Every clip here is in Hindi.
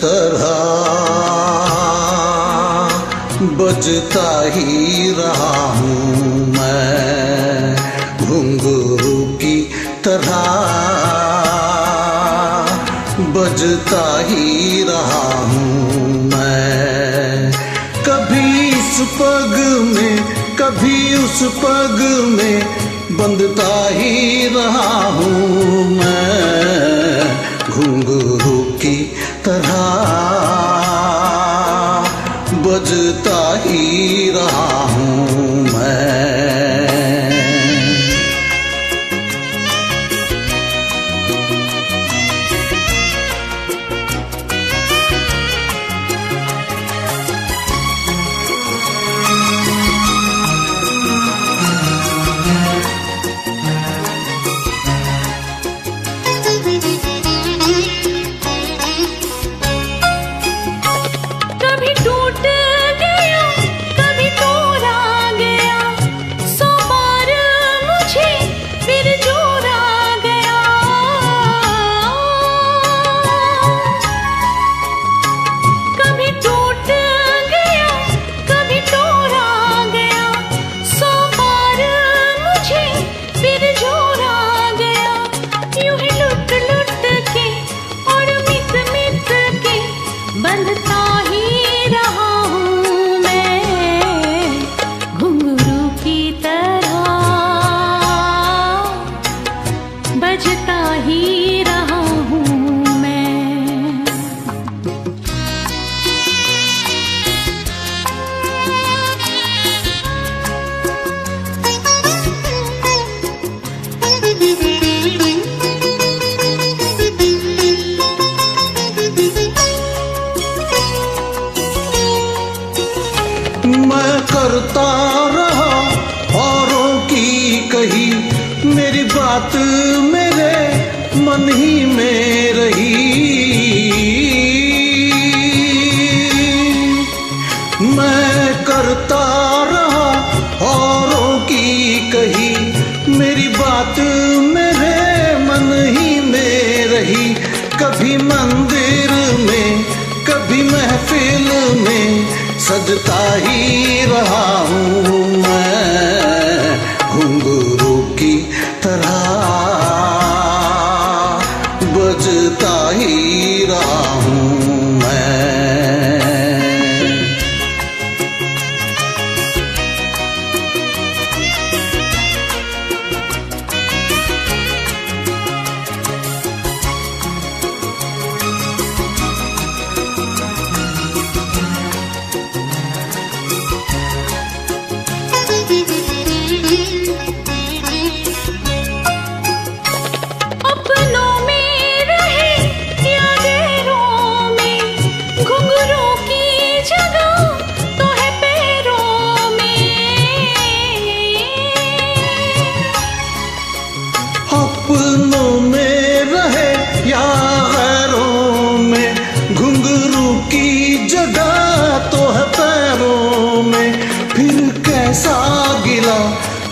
तरह बजता ही रहा हूँ मैं, घुंघरू की तरह बजता ही रहा हूँ मैं। कभी इस पग में कभी उस पग में बंधता ही रहा हूँ मैं, घुंघरू की तरह बजता ही रहा हूँ मैं। बजता ही रहा हूँ मैं। मैं करता रहा औरों की कही, मेरी बात मेरे मन ही में रही। मैं करता रहा औरों की कही, मेरी बात मेरे मन ही में रही। कभी मंदिर में कभी महफिल में सजता ही रहा हूँ मैं, घुंघरू की तरह बजता ही रहा हूँ मैं। अपनों में रहे या गैरों में, घुंघरू की जगह तो है पैरों में। फिर कैसा गिला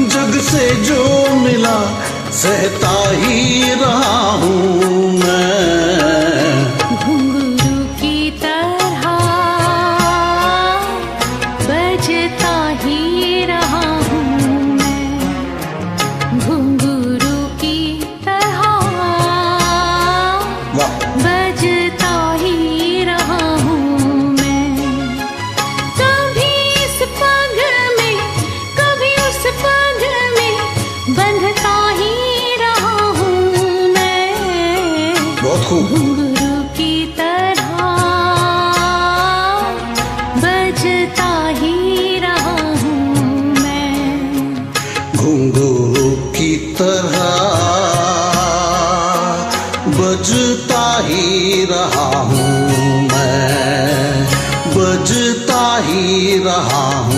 जग से जो मिला, सहता ही रहा हूँ मैं, घुंघरू की तरह बजता ही रहा हूँ मैं, घुंघरू बजता ही रहा हूँ मैं। कभी इस पग में कभी उस पग में बंधता ही रहा हूँ मैं, बहुत खूब, घुंघरू की तरह बजता ही रहा हूँ मैं, घुंघरू की तरह बजता ही रहा हूँ मैं, बजता ही रहा हूँ।